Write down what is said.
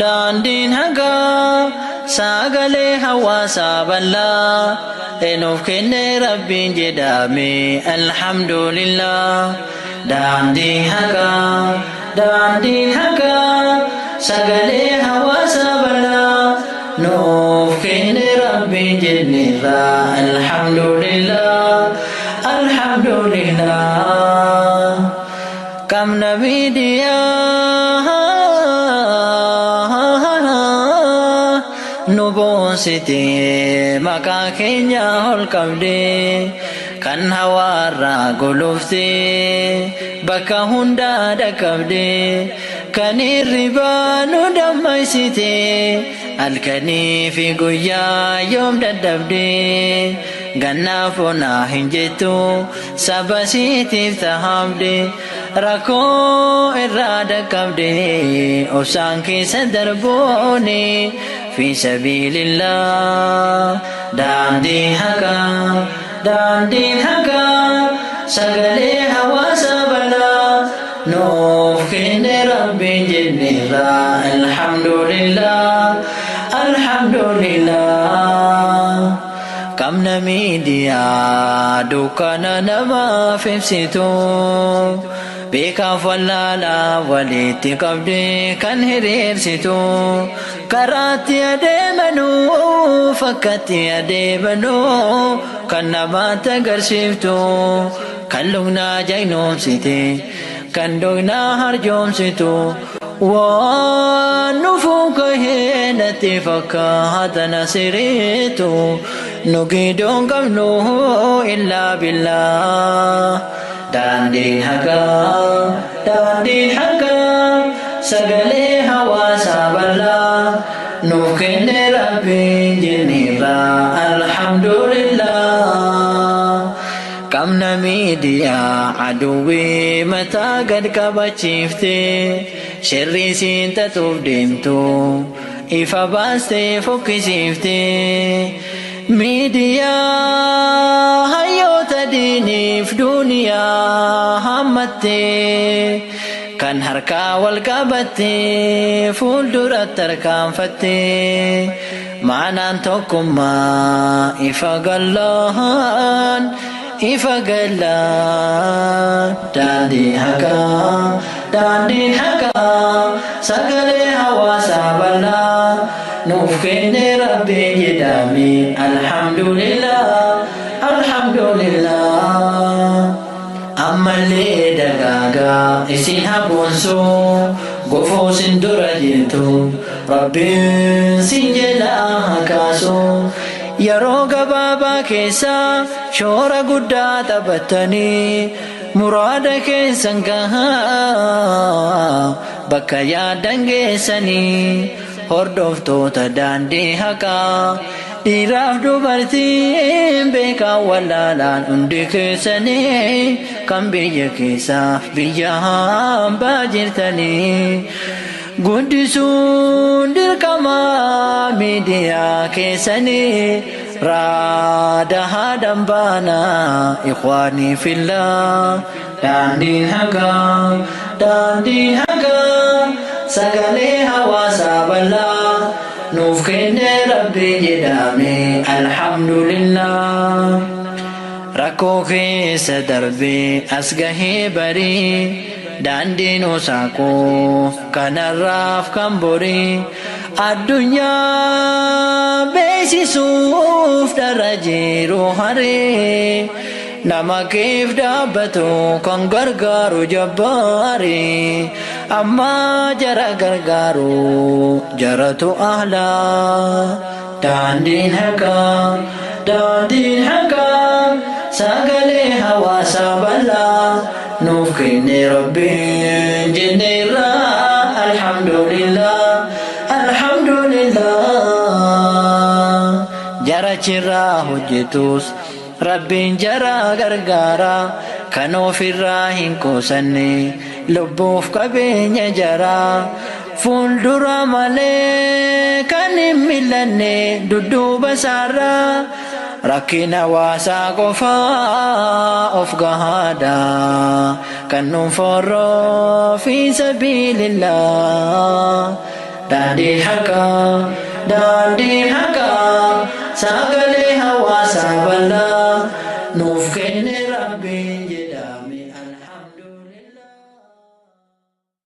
Dandin haga sagale hawasa balla enuf kenne rabbin jedame alhamdulillah. Dandin haga sagale hawasa balla nuf kenne rabbin jednira alhamdulillah alhamdulillah. Kam nabi dia nubositi maka kenya hol kabde kan hawara golufte baka hunda da kabde kan irribanu damaisite alkani fi guya yom dadabde ganna fona hinjetu sabasiti tahamde rako irada kabde osanki sadarboni fi sabilillah. Dandin haga sagale hawasa bala nuf kenne rabbin jednira alhamdulillah alhamdulillah. Kamna media dukana nama fefsitu beka falala waliti kabde kan hirsitu karati ademanu fakati ademanu kan nabata garshiftu kallugna jainom siti kan dogna harjom situ wa nufuka henati fakata nasiritu nugidon kamnu illa billah. Dandin haga sagale hawasa balla nuf kenne rabbin jednira alhamdulillah. Kamna media aduwi mata gad kabachifte sherri sinta tufdimtu ifa baste fokkisifte media hayota dinif dunia hamatte kan harka wal qabatte fuldura tarkaanfatte maanan tokkumma ifa gallaan Dandin haga sagale hawasa balla nuf kenne rabbin jedame alhamdulillah alhamdulillah. Ammalle dagaga isin habonso gofo sindura jirtu rabbin sinjela hakaso yaro gababa kesa shora gudda tabatani murada kesan gaha bakka yaadan geessanii hordoftoota daandii haqaa dhiiraaf dubartiin beekaa wallaalaan hundi keessanii kan biyya keessaaf biyya hambaa jirtanii guddisuun dirqamaa miidiyaa keessanii raada haadhan baanaa ikhwaanii fillah daandii haqaa sagalee hawaasaa bal'aa nuuf kenne rabbi jedhame alhamdulillah rakkoo keessa darbee as gahee barii daandiin osaakoo kanarraaf kan borii addunyaa beeksisuuf dharra jiru haree nama keef dhaabbatu kan gargaaru jabbaari amma jara gargaaru jaratu ahlaa daandiin haqaa sagalee hawaasaa bal'aa nuuf kenne rabbiin jenneerraa alhamdulillah jarachirraa hojjetus rabbiin jara gargaara kan ofirraa hin qusanne lubbuuf qabeenya jara fuuldura malee kan hin millanne dudduuba isaarraa rakkina hawaasaa qofaa of gahaadha kan dhuunforroo fi sabiilillah. Daandii haqaa sagalee hawaasaa bal'aa nuuf kenne.